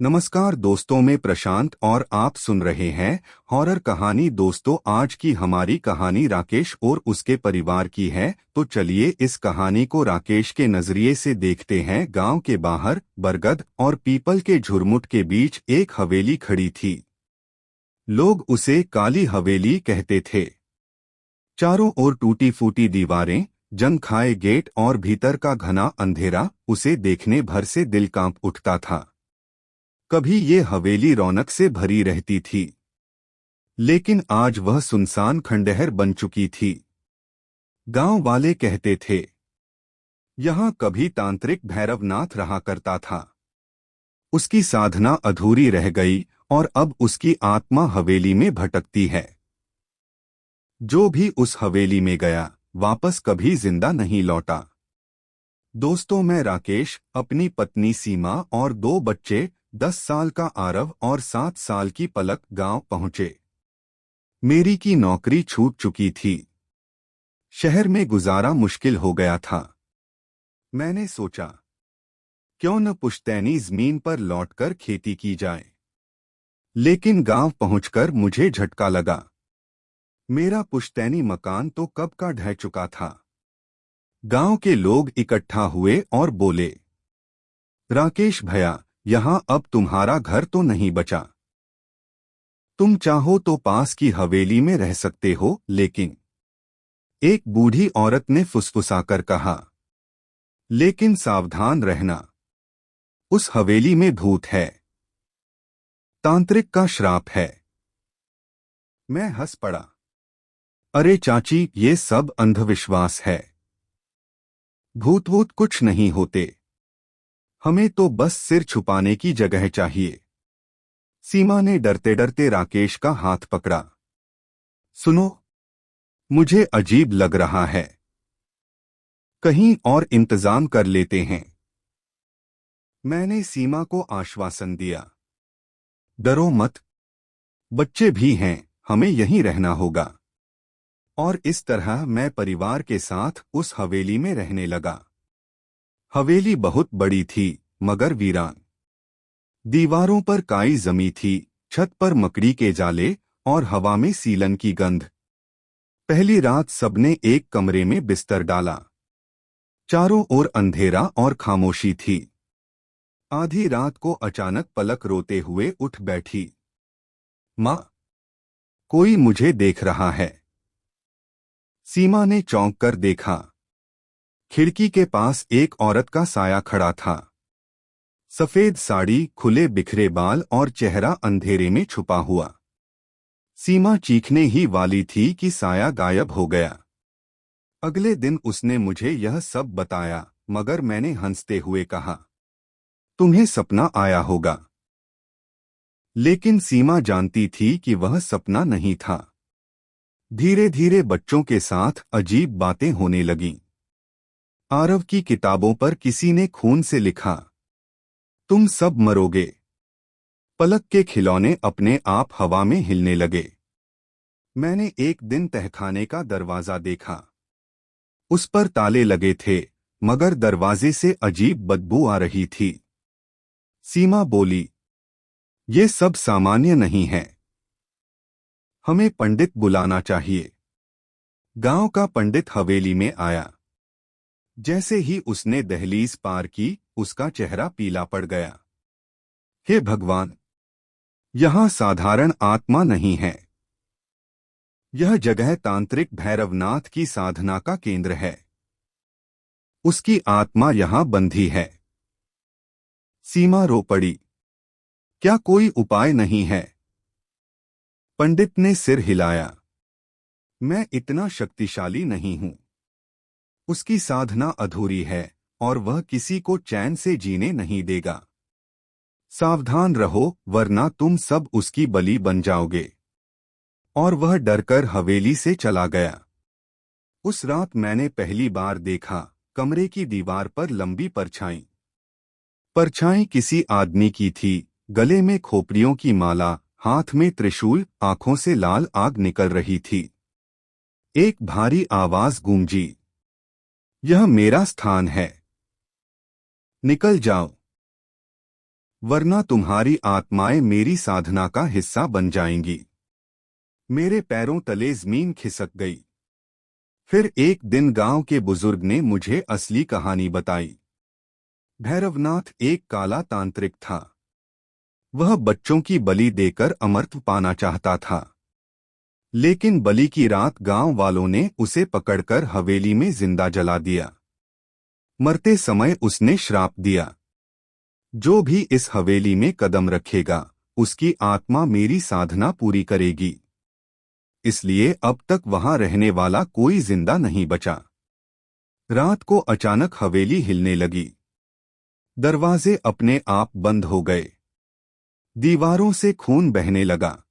नमस्कार दोस्तों, मैं प्रशांत और आप सुन रहे हैं हॉरर कहानी। दोस्तों, आज की हमारी कहानी राकेश और उसके परिवार की है। तो चलिए इस कहानी को राकेश के नजरिए से देखते हैं। गांव के बाहर बरगद और पीपल के झुरमुट के बीच एक हवेली खड़ी थी। लोग उसे काली हवेली कहते थे। चारों ओर टूटी फूटी दीवारें, जंग खाए गेट और भीतर का घना अंधेरा, उसे देखने भर से दिल कांप उठता था। कभी ये हवेली रौनक से भरी रहती थी, लेकिन आज वह सुनसान खंडहर बन चुकी थी। गांव वाले कहते थे, यहाँ कभी तांत्रिक भैरवनाथ रहा करता था। उसकी साधना अधूरी रह गई और अब उसकी आत्मा हवेली में भटकती है। जो भी उस हवेली में गया, वापस कभी जिंदा नहीं लौटा। दोस्तों, मैं राकेश अपनी पत्नी सीमा और दो बच्चे 10 साल का आरव और 7 साल की पलक गांव पहुंचे। मेरी की नौकरी छूट चुकी थी। शहर में गुजारा मुश्किल हो गया था। मैंने सोचा, क्यों न पुश्तैनी जमीन पर लौटकर खेती की जाए। लेकिन गांव पहुंचकर मुझे झटका लगा। मेरा पुश्तैनी मकान तो कब का ढह चुका था। गांव के लोग इकट्ठा हुए और बोले, राकेश भैया, यहाँ अब तुम्हारा घर तो नहीं बचा। तुम चाहो तो पास की हवेली में रह सकते हो। लेकिन एक बूढ़ी औरत ने फुसफुसाकर कहा, लेकिन सावधान रहना, उस हवेली में भूत है, तांत्रिक का श्राप है। मैं हंस पड़ा। अरे चाची, ये सब अंधविश्वास है। भूत वूत कुछ नहीं होते। हमें तो बस सिर छुपाने की जगह चाहिए। सीमा ने डरते डरते राकेश का हाथ पकड़ा। सुनो, मुझे अजीब लग रहा है। कहीं और इंतजाम कर लेते हैं। मैंने सीमा को आश्वासन दिया, डरो मत, बच्चे भी हैं, हमें यहीं रहना होगा। और इस तरह मैं परिवार के साथ उस हवेली में रहने लगा। हवेली बहुत बड़ी थी, मगर वीरान। दीवारों पर काई जमी थी, छत पर मकड़ी के जाले और हवा में सीलन की गंध। पहली रात सबने एक कमरे में बिस्तर डाला। चारों ओर अंधेरा और खामोशी थी। आधी रात को अचानक पलक रोते हुए उठ बैठी। माँ, कोई मुझे देख रहा है। सीमा ने चौंक कर देखा। खिड़की के पास एक औरत का साया खड़ा था। सफेद साड़ी, खुले बिखरे बाल और चेहरा अंधेरे में छुपा हुआ। सीमा चीखने ही वाली थी कि साया गायब हो गया। अगले दिन उसने मुझे यह सब बताया, मगर मैंने हंसते हुए कहा, तुम्हें सपना आया होगा। लेकिन सीमा जानती थी कि वह सपना नहीं था। धीरे धीरे बच्चों के साथ अजीब बातें होने लगीं। आरव की किताबों पर किसी ने खून से लिखा, तुम सब मरोगे। पलक के खिलौने अपने आप हवा में हिलने लगे। मैंने एक दिन तहखाने का दरवाजा देखा। उस पर ताले लगे थे, मगर दरवाजे से अजीब बदबू आ रही थी। सीमा बोली, ये सब सामान्य नहीं है। हमें पंडित बुलाना चाहिए। गांव का पंडित हवेली में आया। जैसे ही उसने दहलीज पार की, उसका चेहरा पीला पड़ गया। हे भगवान, यहाँ साधारण आत्मा नहीं है। यह जगह तांत्रिक भैरवनाथ की साधना का केंद्र है। उसकी आत्मा यहाँ बंधी है। सीमा रो पड़ी। क्या कोई उपाय नहीं है? पंडित ने सिर हिलाया। मैं इतना शक्तिशाली नहीं हूं। उसकी साधना अधूरी है और वह किसी को चैन से जीने नहीं देगा। सावधान रहो, वरना तुम सब उसकी बलि बन जाओगे। और वह डरकर हवेली से चला गया। उस रात मैंने पहली बार देखा, कमरे की दीवार पर लंबी परछाई। परछाई किसी आदमी की थी, गले में खोपड़ियों की माला, हाथ में त्रिशूल, आंखों से लाल आग निकल रही थी। एक भारी आवाज गूंजी, यह मेरा स्थान है, निकल जाओ। वरना तुम्हारी आत्माएं मेरी साधना का हिस्सा बन जाएंगी। मेरे पैरों तले जमीन खिसक गई। फिर एक दिन गांव के बुजुर्ग ने मुझे असली कहानी बताई। भैरवनाथ एक काला तांत्रिक था। वह बच्चों की बलि देकर अमरत्व पाना चाहता था। लेकिन बलि की रात गांव वालों ने उसे पकड़कर हवेली में जिंदा जला दिया। मरते समय उसने श्राप दिया, जो भी इस हवेली में कदम रखेगा उसकी आत्मा मेरी साधना पूरी करेगी। इसलिए अब तक वहां रहने वाला कोई जिंदा नहीं बचा। रात को अचानक हवेली हिलने लगी। दरवाजे अपने आप बंद हो गए। दीवारों से खून बहने लगा।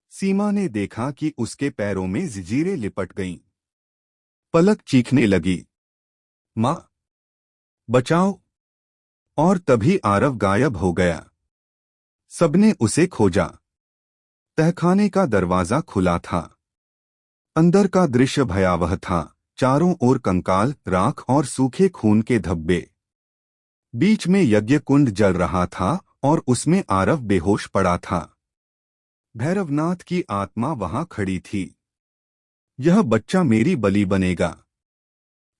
सीमा ने देखा कि उसके पैरों में जंजीरें लिपट गईं। पलक चीखने लगी, माँ बचाओ। और तभी आरव गायब हो गया। सबने उसे खोजा। तहखाने का दरवाजा खुला था। अंदर का दृश्य भयावह था। चारों ओर कंकाल, राख और सूखे खून के धब्बे। बीच में यज्ञ कुंड जल रहा था और उसमें आरव बेहोश पड़ा था। भैरवनाथ की आत्मा वहां खड़ी थी। यह बच्चा मेरी बलि बनेगा।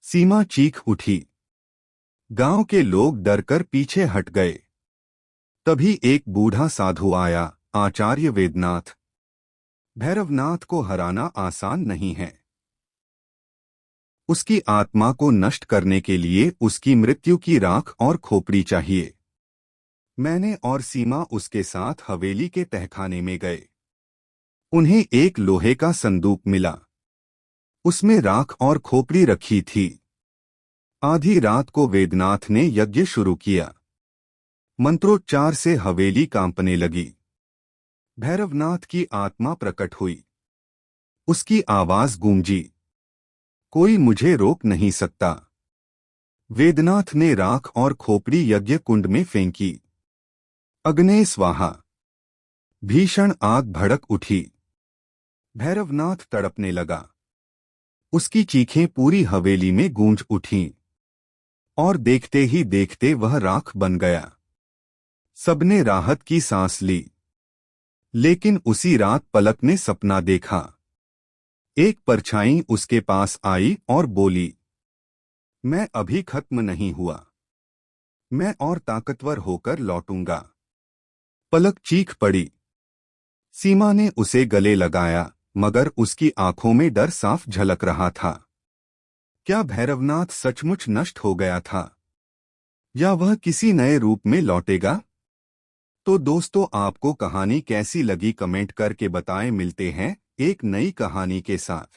सीमा चीख उठी। गांव के लोग डरकर पीछे हट गए। तभी एक बूढ़ा साधु आया, आचार्य वेदनाथ। भैरवनाथ को हराना आसान नहीं है। उसकी आत्मा को नष्ट करने के लिए उसकी मृत्यु की राख और खोपड़ी चाहिए। मैंने और सीमा उसके साथ हवेली के तहखाने में गए। उन्हें एक लोहे का संदूक मिला। उसमें राख और खोपड़ी रखी थी। आधी रात को वेदनाथ ने यज्ञ शुरू किया। मंत्रोच्चार से हवेली कांपने लगी। भैरवनाथ की आत्मा प्रकट हुई। उसकी आवाज गूंजी, कोई मुझे रोक नहीं सकता। वेदनाथ ने राख और खोपड़ी यज्ञ कुंड में फेंकी। अग्ने स्वाहा। भीषण आग भड़क उठी। भैरवनाथ तड़पने लगा। उसकी चीखें पूरी हवेली में गूंज उठीं। और देखते ही देखते वह राख बन गया। सबने राहत की सांस ली। लेकिन उसी रात पलक ने सपना देखा। एक परछाई उसके पास आई और बोली, मैं अभी खत्म नहीं हुआ। मैं और ताकतवर होकर लौटूंगा। पलक चीख पड़ी। सीमा ने उसे गले लगाया, मगर उसकी आंखों में डर साफ झलक रहा था। क्या भैरवनाथ सचमुच नष्ट हो गया था, या वह किसी नए रूप में लौटेगा? तो दोस्तों, आपको कहानी कैसी लगी कमेंट करके बताएं। मिलते हैं एक नई कहानी के साथ।